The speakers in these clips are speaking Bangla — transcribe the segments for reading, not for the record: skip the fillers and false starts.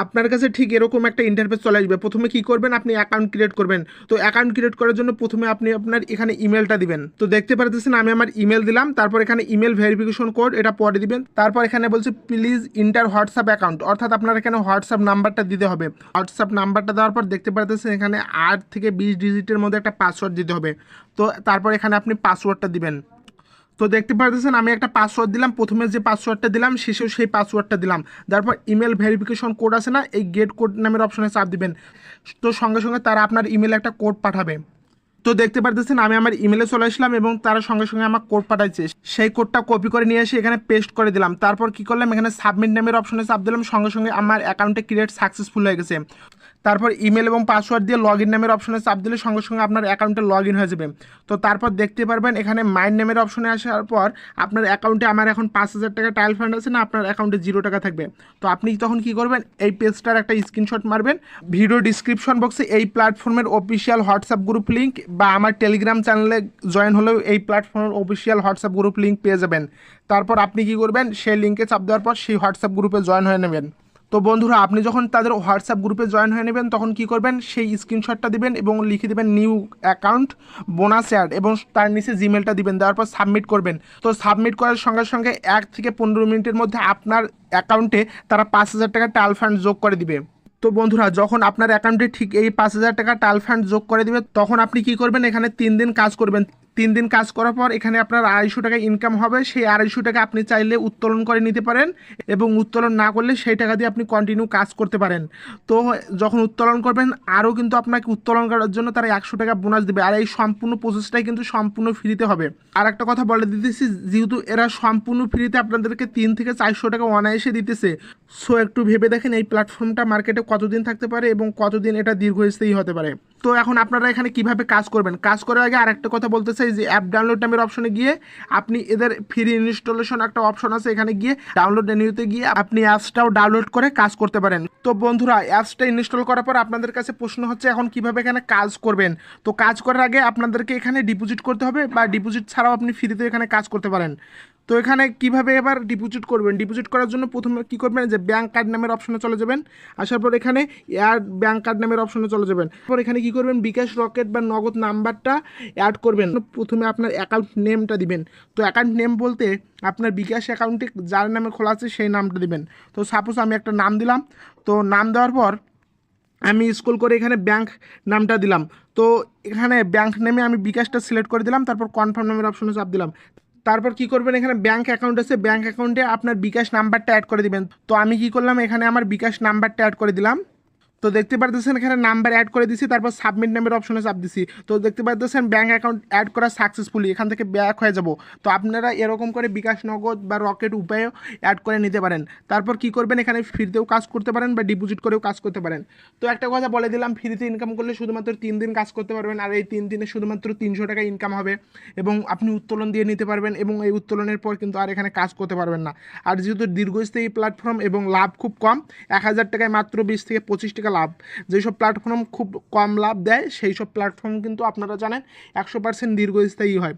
আপনার কাছে ঠিক এরকম একটা ইন্টারফেস চলে আসবে। প্রথমে কি করবেন, আপনি অ্যাকাউন্ট ক্রিয়েট করবেন। তো অ্যাকাউন্ট ক্রিয়েট করার জন্য প্রথমে আপনি আপনার এখানে ইমেলটা দিবেন। তো দেখতে পারতেছেন আমি আমার ইমেল দিলাম, তারপর এখানে ইমেল ভেরিফিকেশন কোড এটা পরে দিবেন। তারপর এখানে বলছে প্লিজ ইন্টার হোয়াটসঅ্যাপ অ্যাকাউন্ট, অর্থাৎ আপনার এখানে হোয়াটসঅ্যাপ নাম্বারটা দিতে হবে। হোয়াটসঅ্যাপ নাম্বারটা দেওয়ার পর দেখতে পারতেছেন এখানে 8 থেকে 20 ডিজিটের মধ্যে একটা পাসওয়ার্ড দিতে হবে। তো তারপর এখানে আপনি পাসওয়ার্ডটা দিবেন। তো দেখতে পারতেছেন আমি একটা পাসওয়ার্ড দিলাম, প্রথমে যে পাসওয়ার্ডটা দিলাম শেষেও সেই পাসওয়ার্ডটা দিলাম। তারপর ইমেল ভেরিফিকেশন কোড আছে না, এই গেট কোড নামের অপশনে চাপ দিবেন। তো সঙ্গে সঙ্গে তারা আপনার ইমেলে একটা কোড পাঠাবে। তো দেখতে পারতেছেন আমি আমার ইমেলে চলে আসলাম এবং তারা সঙ্গে সঙ্গে আমার কোড পাঠাইছে। সেই কোডটা কপি করে নিয়ে এসে এখানে পেস্ট করে দিলাম। তারপর কি করলাম, এখানে সাবমিট নামের অপশনে চাপ দিলাম, সঙ্গে সঙ্গে আমার অ্যাকাউন্টে ক্রিয়েট সাকসেসফুল হয়ে গেছে। তারপর ইমেল এবং পাসওয়ার্ড দিয়ে লগ ইন নামের অপশনে চাপ দিলে সঙ্গে সঙ্গে আপনার অ্যাকাউন্টে লগ ইন হয়ে যাবে। তো তারপর দেখতে পারবেন এখানে মাইন্ড নামের অপশনে আসার পর আপনার অ্যাকাউন্টে আমার এখন 5,000 টাকা ট্রায়াল ফান্ড আছে না, আপনার অ্যাকাউন্টে 0 টাকা থাকবে। তো আপনি তখন কি করবেন, এই পেজটার একটা স্ক্রিনশট মারবেন, ভিডিও ডিসক্রিপশন বক্সে এই প্ল্যাটফর্মের অফিসিয়াল হোয়াটসঅ্যাপ গ্রুপ লিঙ্ক বা আমার টেলিগ্রাম চ্যানেলে জয়েন হলেও এই প্ল্যাটফর্মের অফিসিয়াল হোয়াটসঅ্যাপ গ্রুপ লিঙ্ক পেয়ে যাবেন। তারপর আপনি কি করবেন, সেই লিঙ্কে চাপ দেওয়ার পর সেই হোয়াটসঅ্যাপ গ্রুপে জয়েন হয়ে নেবেন। তো বন্ধুরা, আপনি যখন তাদের হোয়াটসঅ্যাপ গ্রুপে জয়েন হয়ে নেবেন তখন কি করবেন, সেই স্ক্রিনশটটা দিবেন এবং লিখে দেবেন নিউ অ্যাকাউন্ট বোনাস অ্যাড এবং তার নিচে জিমেলটা দিবেন, দেওয়ার পর সাবমিট করবেন। তো সাবমিট করার সঙ্গে সঙ্গে 1 থেকে 15 মিনিটের মধ্যে আপনার অ্যাকাউন্টে তারা 5,000 টাকা ট্রায়াল ফান্ড যোগ করে দিবে। তো বন্ধুরা, যখন আপনার অ্যাকাউন্টে ঠিক এই 5,000 টাকা ট্রায়াল ফান্ড যোগ করে দিবে তখন আপনি কি করবেন, এখানে 3 দিন কাজ করবেন। 3 দিন কাজ করার পর এখানে আপনার 250 টাকা ইনকাম হবে। সেই 250 টাকা আপনি চাইলে উত্তোলন করে নিতে পারেন এবং উত্তোলন না করলে সেই টাকা দিয়ে আপনি কন্টিনিউ কাজ করতে পারেন। তো যখন উত্তোলন করবেন আরও কিন্তু আপনাকে উত্তোলন করার জন্য তারা 100 টাকা বোনাস দেবে। আর এই সম্পূর্ণ প্রসেসটাই কিন্তু সম্পূর্ণ ফ্রিতে হবে। আর একটা কথা বলে দিতেছি, যেহেতু এরা সম্পূর্ণ ফ্রিতে আপনাদেরকে 3 থেকে 400 টাকা অনায়াসে দিতেছে, সো একটু ভেবে দেখেন এই প্ল্যাটফর্মটা মার্কেটে কতদিন থাকতে পারে এবং কতদিন এটা দীর্ঘস্থায়ী হতে পারে। তো এখন আপনারা এখানে কিভাবে কাজ করবেন, কাজ করার আগে আরেকটা কথা বলতে চাই যে অ্যাপ ডাউনলোড নামের অপশনে গিয়ে আপনি এদের ফ্রি ইনস্টলেশন একটা অপশন আছে, এখানে গিয়ে ডাউনলোড মেনুতে গিয়ে আপনি অ্যাপসটাও ডাউনলোড করে কাজ করতে পারেন। তো বন্ধুরা, অ্যাপসটা ইনস্টল করার পর আপনাদের কাছে প্রশ্ন হচ্ছে এখন কিভাবে এখানে কাজ করবেন। তো কাজ করার আগে আপনাদেরকে এখানে ডিপোজিট করতে হবে, বা ডিপোজিট ছাড়াও আপনি ফ্রিতে এখানে কাজ করতে পারেন। তো এখানে কিভাবে এবার ডিপোজিট করবেন, ডিপোজিট করার জন্য প্রথমে কি করবেন, যে ব্যাংক কার্ড নামের অপশনে চলে যাবেন। আসার পর এখানে অ্যাড ব্যাংক কার্ড নামের অপশনে চলে যাবেন। তারপর এখানে কি করবেন, বিকাশ, রকেট বা নগদ নাম্বারটা অ্যাড করবেন। প্রথমে আপনার অ্যাকাউন্ট নেমটা দিবেন। তো অ্যাকাউন্ট নেম বলতে আপনার বিকাশ অ্যাকাউন্টে যার নামে খোলা আছে সেই নামটা দিবেন। তো সাপোজ আমি একটা নাম দিলাম। তো নাম দেওয়ার পর আমি স্ক্রল করে এখানে ব্যাংক নামটা দিলাম। তো এখানে ব্যাংক নেমে আমি বিকাশটা সিলেক্ট করে দিলাম, তারপর কনফার্ম নামের অপশনে চাপ দিলাম। তারপর কি করবেন, এখানে ব্যাংক অ্যাকাউন্ট আছে, ব্যাংক অ্যাকাউন্টে আপনার বিকাশ নাম্বারটা অ্যাড করে দিবেন। তো আমি কি করলাম, এখানে আমার বিকাশ নাম্বারটা অ্যাড করে দিলাম। তো দেখতে পারতেছেন এখানে নাম্বার অ্যাড করে দিছি, তারপর সাবমিট নামের অপশনে চাপ দিছি। তো দেখতে পারতেছেন ব্যাংক অ্যাকাউন্ট অ্যাড করা সাকসেসফুলি, এখান থেকে ব্যাক হয়ে যাব। তো আপনারা এরকম করে বিকাশ, নগদ বা রকেট উপায়েও অ্যাড করে নিতে পারেন। তারপর কি করবেন, এখানে ফ্রিতেও কাজ করতে পারেন বা ডিপোজিট করেও কাজ করতে পারেন। তো একটা কথা বলে দিলাম, ফ্রিতে ইনকাম করলে শুধুমাত্র 3 দিন কাজ করতে পারবেন, আর এই 3 দিনে শুধুমাত্র 300 টাকা ইনকাম হবে এবং আপনি উত্তোলন দিয়ে নিতে পারবেন এবং এই উত্তোলনের পর কিন্তু আর এখানে কাজ করতে পারবেন না। আর যেহেতু দীর্ঘস্থায়ী প্ল্যাটফর্ম এবং লাভ খুব কম, 1,000 টাকায় মাত্র 20 থেকে 25 টাকা লাভ। যেসব প্ল্যাটফর্ম খুব কম লাভ দেয় সেই সব প্ল্যাটফর্ম কিন্তু আপনারা জানেন 100% দীর্ঘস্থায়ী হয়।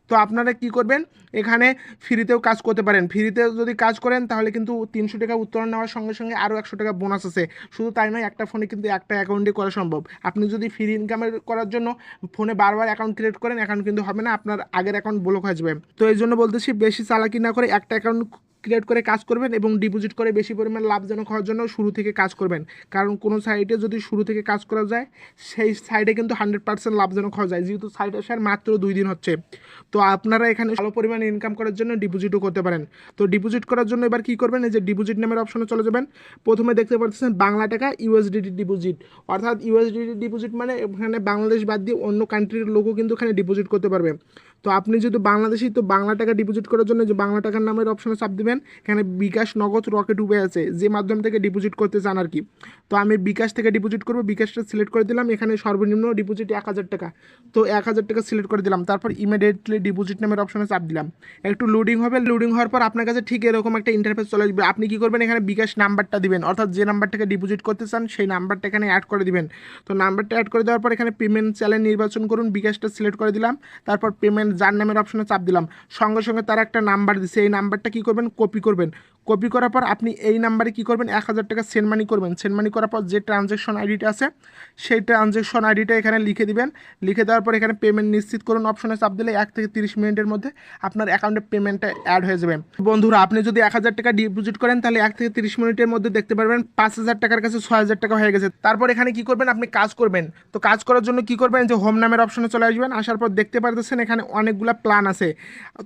তো আপনারা কি করবেন, এখানে ফ্রিতেও কাজ করতে পারেন। ফ্রিতে যদি কাজ করেন তাহলে কিন্তু 300 টাকা উত্তোলন নেওয়ার সঙ্গে সঙ্গে আরও 100 টাকা বোনাস আছে। শুধু তাই নয়, একটা ফোনে কিন্তু একটা অ্যাকাউন্টে করা সম্ভব। আপনি যদি ফ্রি ইনকামের করার জন্য ফোনে বারবার অ্যাকাউন্ট ক্রিয়েট করেন, অ্যাকাউন্ট কিন্তু হবে না, আপনার আগের অ্যাকাউন্ট ব্লক হয়ে যাবে। তো এই জন্য বলতেছি, বেশি চালাকি না করে একটা অ্যাকাউন্ট ক্রিয়েট করে কাজ করবেন এবং ডিপোজিট করে বেশি পরিমাণ লাভজনক হওয়ার জন্য শুরু থেকে কাজ করবেন। কারণ কোনো সাইটে যদি শুরু থেকে কাজ করা যায় সেই সাইটে কিন্তু 100% লাভজনক হওয়া যায়, যেহেতু সাইট আসার মাত্র 2 দিন হচ্ছে। তো আপনারা এখানে ভালো পরিমাণে ইনকাম করার জন্য ডিপোজিটও করতে পারেন। তো ডিপোজিট করার জন্য এবার কী করবেন, এই যে ডিপোজিট নামের অপশনে চলে যাবেন। প্রথমে দেখতে পাচ্ছেন বাংলা টাকা ইউএসডিটি ডিপোজিট, অর্থাৎ ইউএসডিটি ডিপোজিট মানে এখানে বাংলাদেশ বাদ দিয়ে অন্য কান্ট্রির লোকও কিন্তু এখানে ডিপোজিট করতে পারবে। তো আপনি যেহেতু বাংলাদেশি, তো বাংলা টাকা ডিপোজিট করার জন্য যে বাংলা টাকার নামের অপশনে চাপ দিবেন। এখানে বিকাশ, নগদ, রকেট উপায় আছে, যে মাধ্যম থেকে ডিপোজিট করতে চান আর কি। তো আমি বিকাশ থেকে ডিপোজিট করবো, বিকাশটা সিলেক্ট করে দিলাম। এখানে সর্বনিম্ন ডিপোজিট 1,000 টাকা। তো 1,000 টাকা সিলেক্ট করে দিলাম, তারপর ইমিডিয়েটলি ডিপোজিট নামের অপশনে চাপ দিলাম। একটু লোডিং হবে, লোডিং হওয়ার পর আপনার কাছে ঠিক এরকম একটা ইন্টারফেস চলে আসবে। আপনি কি করবেন, এখানে বিকাশ নাম্বারটা দিবেন, অর্থাৎ যে নাম্বার থেকে ডিপোজিট করতে চান সেই নাম্বারটা এখানে অ্যাড করে দিবেন। তো নাম্বারটা অ্যাড করে দেওয়ার পর এখানে পেমেন্ট চ্যানেল নির্বাচন করুন, বিকাশটা সিলেক্ট করে দিলাম, তারপর পেমেন্ট যার নামের অপশনে চাপ দিলাম, সঙ্গে সঙ্গে তারা একটা নাম্বার দিছে, এই নাম্বারটা কী করবেন, কপি করবেন। কপি করার পর আপনি এই নাম্বারে কী করবেন, 1000 টাকা সেন্ড মানি করবেন। সেন্ড মানি করার পর যে ট্রানজ্যাকশন আইডিটা আছে সেই ট্রানজ্যাকশন আইডিটা এখানে লিখে দিবেন। লিখে দেওয়ার পর এখানে পেমেন্ট নিশ্চিত করুন অপশনে চাপ দিলে 1 থেকে 30 মিনিটের মধ্যে আপনার অ্যাকাউন্টে পেমেন্টটা অ্যাড হয়ে যাবে। বন্ধুরা, আপনি যদি 1000 টাকা ডিপোজিট করেন তাহলে 1 থেকে 30 মিনিটের মধ্যে দেখতে পারবেন 5000 টাকার কাছে 6000 টাকা হয়ে গেছে। তারপর এখানে কি করবেন, আপনি কাজ করবেন। তো কাজ করার জন্য কি করবেন, যে হোম নামের অপশনে চলে আসবেন। আসার পর দেখতে পারতেছেন এখানে অনেকগুলো প্ল্যান আছে।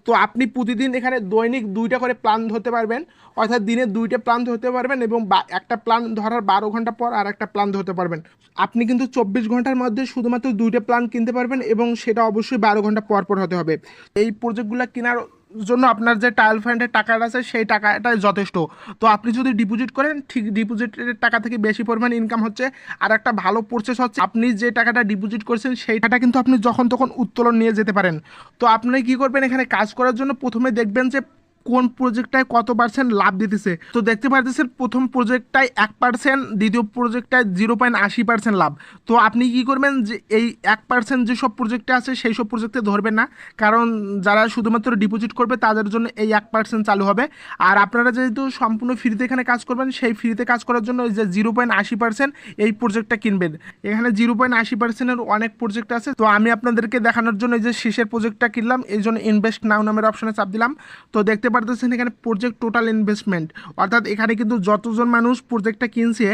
তো আপনি প্রতিদিন এখানে দৈনিক 2টা করে প্ল্যান ধরতে পারবেন, অর্থাৎ দিনে 2টা প্ল্যান ধরতে পারবেন এবং একটা প্ল্যান ধরার 12 ঘন্টা পর আর একটা প্ল্যান ধরতে পারবেন। আপনি কিন্তু 24 ঘন্টার মধ্যে শুধুমাত্র 2টা প্ল্যান কিনতে পারবেন এবং সেটা অবশ্যই 12 ঘন্টা পর পর হতে হবে। এই প্রজেক্টগুলো কেনার জন্য আপনার যে ট্রায়াল ফান্ডের টাকাটা আছে সেই টাকাটাই যথেষ্ট। তো আপনি যদি ডিপোজিট করেন, ঠিক ডিপোজিটের টাকা থেকে বেশি পরিমাণ ইনকাম হচ্ছে। আর একটা ভালো প্রসেস হচ্ছে, আপনি যে টাকাটা ডিপোজিট করছেন সেই টাকা কিন্তু আপনি যখন তখন উত্তোলন নিয়ে যেতে পারেন। তো আপনি কি করবেন, এখানে কাজ করার জন্য প্রথমে দেখবেন যে কোন প্রজেক্টটায় কত পার্সেন্ট লাভ দিতেছে। তো দেখতে পারতেছেন প্রথম প্রজেক্টটায় 1%, দ্বিতীয় প্রজেক্টটায় 0.80% লাভ। তো আপনি কি করবেন, যে এই 1% যেসব প্রজেক্টে আছে সেই সব প্রজেক্টে ধরবেন না, কারণ যারা শুধুমাত্র ডিপোজিট করবে তাদের জন্য এই 1% চালু হবে। আর আপনারা যেহেতু সম্পূর্ণ ফ্রিতে এখানে কাজ করবেন, সেই ফ্রিতে কাজ করার জন্য এই যে 0.80% এই প্রজেক্টটা কিনবেন। এখানে 0.80%-এর অনেক প্রজেক্ট আছে। তো আমি আপনাদেরকে দেখানোর জন্য এই যে শেষের প্রজেক্টটা কিনলাম, এই জন্য ইনভেস্ট নাও নামের অপশনে চাপ দিলাম। তো দেখতে পারতেছেন এখানে প্রজেক্ট টোটাল ইনভেস্টমেন্ট, অর্থাৎ এখানে কিন্তু যতজন মানুষ প্রজেক্টটা কিনছে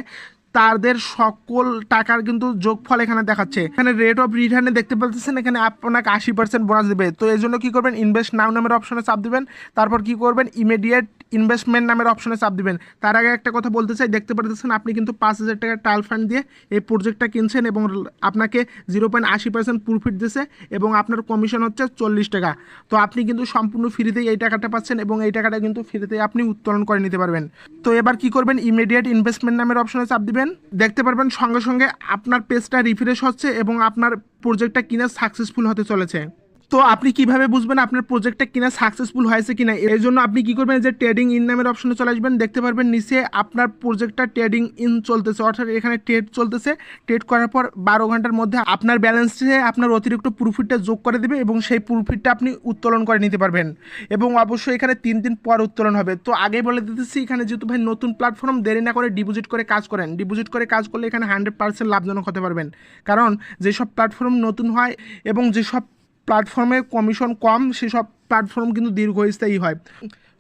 তাদের সকল টাকার কিন্তু যোগফল এখানে দেখাচ্ছে। এখানে রেট অফ রিটার্নে দেখতে পাচ্ছেন এখানে আপনাকে 80% বোনাস দেবে। তো এই জন্য কি করবেন, ইনভেস্ট নাও নামের অপশনে চাপ দিবেন। তারপর কি করবেন, ইমিডিয়েট ইনভেস্টমেন্ট নামের অপশনে চাপ দিবেন। তার আগে একটা কথা বলতে চাই, দেখতে পাচ্ছেন আপনি কিন্তু 5000 টাকার ট্রায়াল ফান্ড দিয়ে এই প্রজেক্টটা কিনছেন এবং আপনাকে 0.80% প্রফিট দিয়েছে এবং আপনার কমিশন হচ্ছে 40 টাকা। তো আপনি কিন্তু সম্পূর্ণ ফ্রিতেই এই টাকাটা পাচ্ছেন এবং এই টাকাটা কিন্তু ফ্রিতেই আপনি উত্তোলন করে নিতে পারবেন। তো এবার কি করবেন, ইমিডিয়েট ইনভেস্টমেন্ট নামের অপশনে চাপ দিবেন। দেখতে পারবেন সঙ্গে সঙ্গে আপনার পেজটা রিফ্রেশ হচ্ছে এবং আপনার প্রজেক্টটা কিনা সাকসেসফুল হতে চলেছে। তো আপনি কিভাবে বুঝবেন আপনার প্রজেক্টটা কিনা সাকসেসফুল হয়েছে কিনা, এর জন্য আপনি কি করবেন, যে ট্রেডিং ইন নামের অপশনে চলে আসবেন। দেখতে পারবেন নিচে আপনার প্রজেক্টটা ট্রেডিং ইন চলতেছে, অর্থাৎ এখানে ট্রেড চলতেছে। ট্রেড করার পর 12 ঘন্টার মধ্যে আপনার ব্যালেন্সে আপনার অতিরিক্ত প্রফিটটা যোগ করে দেবে এবং সেই প্রফিটটা আপনি উত্তোলন করে নিতে পারবেন এবং অবশ্যই এখানে 3 দিন পর উত্তোলন হবে। তো আগে বলে দিতেছি, এখানে যেহেতু ভাই নতুন প্ল্যাটফর্ম, দেরি না করে ডিপোজিট করে কাজ করেন। ডিপোজিট করে কাজ করলে এখানে 100% লাভজনক হতে পারবেন, কারণ যেসব প্ল্যাটফর্ম নতুন হয় এবং যেসব প্ল্যাটফর্মে কমিশন কম সেসব প্ল্যাটফর্ম কিন্তু দীর্ঘস্থায়ী হয়।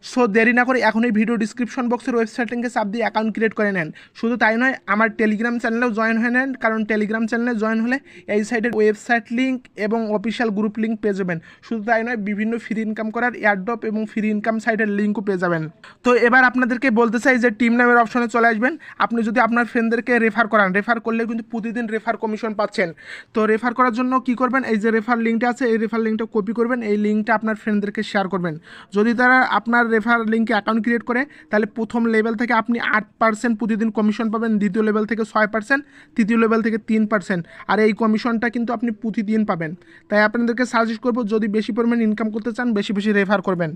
সো দেরি না করে এখন এই ভিডিও ডিসক্রিপশন বক্সের ওয়েবসাইট লিঙ্কে চাপ দিয়ে অ্যাকাউন্ট ক্রিয়েট করে নেন। শুধু তাই নয়, আমার টেলিগ্রাম চ্যানেলেও জয়েন হয়ে নেন, কারণ টেলিগ্রাম চ্যানেলে জয়েন হলে এই সাইটের ওয়েবসাইট লিঙ্ক এবং অফিসিয়াল গ্রুপ লিঙ্ক পেয়ে যাবেন। শুধু তাই নয়, বিভিন্ন ফ্রি ইনকাম করার এয়ারড্রপ এবং ফ্রি ইনকাম সাইটের লিঙ্কও পেয়ে যাবেন। তো এবার আপনাদেরকে বলতে চাই যে টিম নামের অপশনে চলে আসবেন। আপনি যদি আপনার ফ্রেন্ডদেরকে রেফার করান, রেফার করলে কিন্তু প্রতিদিন রেফার কমিশন পাচ্ছেন। তো রেফার করার জন্য কি করবেন, এই যে রেফার লিঙ্কটা আছে এই রেফার লিঙ্কটা কপি করবেন, এই লিঙ্কটা আপনার ফ্রেন্ডদেরকে শেয়ার করবেন। যদি তারা আপনার রেফার লিঙ্কে অ্যাকাউন্ট ক্রিয়েট করে, তাহলে প্রথম লেভেল থেকে আপনি 8% প্রতিদিন কমিশন পাবেন, দ্বিতীয় লেভেল থেকে 6%, তৃতীয় লেভেল থেকে 3%। আর এই কমিশনটা কিন্তু আপনি প্রতিদিন পাবেন। তাই আপনাদেরকে সাজেস্ট করবো, যদি বেশি পরিমাণ ইনকাম করতে চান বেশি বেশি রেফার করবেন।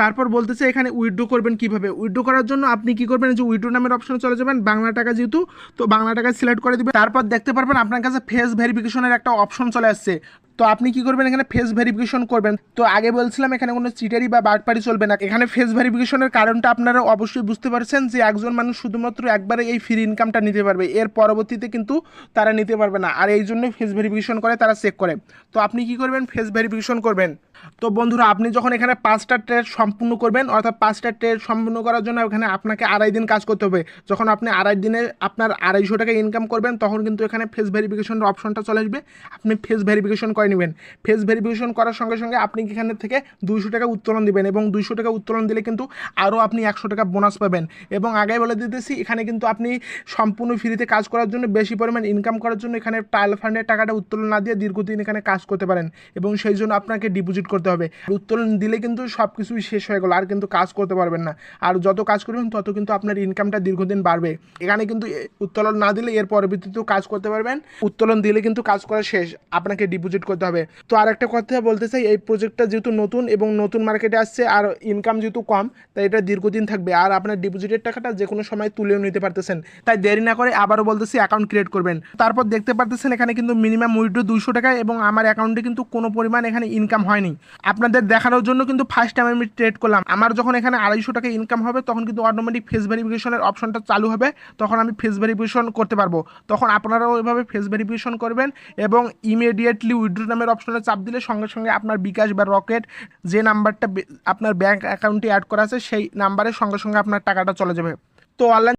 তারপর বলতেছে এখানে উইথড্র করবেন কিভাবে। উইথড্র করার জন্য আপনি কি করবেন, যে উইথড্র নামের অপশনে চলে যাবেন। বাংলা টাকা যেহেতু, তো বাংলা টাকা সিলেক্ট করে দিবেন। তারপর দেখতে পারবেন আপনার কাছে ফেস ভেরিফিকেশনের একটা অপশন চলে আসছে। তো আপনি কি করবেন, এখানে ফেস ভেরিফিকেশন করবেন। তো আগে বলছিলাম এখানে কোনো চিটারি বা বাটপারি চলবে না। এখানে ফেস ভেরিফিকেশনের কারণটা আপনারা অবশ্যই বুঝতে পারছেন, যে একজন মানুষ শুধুমাত্র একবারে এই ফ্রি ইনকামটা নিতে পারবে, এর পরবর্তীতে কিন্তু তারা নিতে পারবে না। আর এই জন্য ফেস ভেরিফিকেশন করে, তারা চেক করে। তো আপনি কি করবেন, ফেস ভেরিফিকেশন করবেন। তো বন্ধুরা, আপনি যখন এখানে 5টা ট্রেড সম্পূর্ণ করবেন, অর্থাৎ 5টা ট্রেড সম্পূর্ণ করার জন্য এখানে আপনাকে 2.5 দিন কাজ করতে হবে। যখন আপনি 2.5 দিনে আপনার 250 টাকা ইনকাম করবেন, তখন কিন্তু এখানে ফেস ভেরিফিকেশনের অপশনটা চলে আসবে। আপনি ফেস ভেরিফিকেশন করে নেবেন। ফেস ভেরিফিকেশন করার সঙ্গে সঙ্গে আপনি এখানে থেকে 200 টাকা উত্তোলন দিবেন এবং 200 টাকা উত্তোলন দিলে কিন্তু আরও আপনি 100 টাকা বোনাস পাবেন। এবং আগে বলে দিতেছি, এখানে কিন্তু আপনি সম্পূর্ণ ফ্রিতে কাজ করার জন্য, বেশি পরিমাণ ইনকাম করার জন্য এখানে ট্রায়াল ফান্ডের টাকাটা উত্তোলন না দিয়ে দীর্ঘদিন এখানে কাজ করতে পারেন এবং সেই জন্য আপনাকে ডিপোজিট করতে হবে। উত্তোলন দিলে কিন্তু সব কিছুই শেষ হয়ে গেল, আর কিন্তু কাজ করতে পারবেন না। আর যত কাজ করবেন তত কিন্তু আপনার ইনকামটা দীর্ঘদিন বাড়বে। এখানে কিন্তু উত্তোলন না দিলে এর পরবর্তীতেও কাজ করতে পারবেন, উত্তোলন দিলে কিন্তু কাজ করা শেষ, আপনাকে ডিপোজিট করতে হবে। তো আর একটা কথা বলতে চাই, এই প্রজেক্টটা যেহেতু নতুন এবং নতুন মার্কেটে আসছে আর ইনকাম যেহেতু কম, তাই এটা দীর্ঘদিন থাকবে আর আপনার ডিপোজিটের টাকাটা যে কোনো সময় তুলেও নিতে পারতেছেন। তাই দেরি না করে আবারও বলতেছি অ্যাকাউন্ট ক্রিয়েট করবেন। তারপর দেখতে পারতেছেন এখানে কিন্তু মিনিমাম উইথড্র 200 টাকা এবং আমার অ্যাকাউন্টে কিন্তু কোনো পরিমাণ এখানে ইনকাম হয়নি। আপনাদের দেখানোর জন্য কিন্তু ফার্স্ট টাইম আমি ট্রেড করলাম। আমার যখন এখানে 250 টাকা ইনকাম হবে তখন কিন্তু অটোমেটিক ফেস ভেরিফিকেশনের অপশনটা চালু হবে, তখন আমি ফেস ভেরিফিকেশন করতে পারবো। তখন আপনারাও ওইভাবে ফেস ভেরিফিকেশন করবেন এবং ইমিডিয়েটলি উইথড্র নামের অপশনে চাপ দিলে সঙ্গে সঙ্গে আপনার বিকাশ বা রকেট যে নাম্বারটা আপনার ব্যাংক অ্যাকাউন্টে অ্যাড করা আছে সেই নাম্বারের সঙ্গে সঙ্গে আপনার টাকাটা চলে যাবে। তো অনলাইন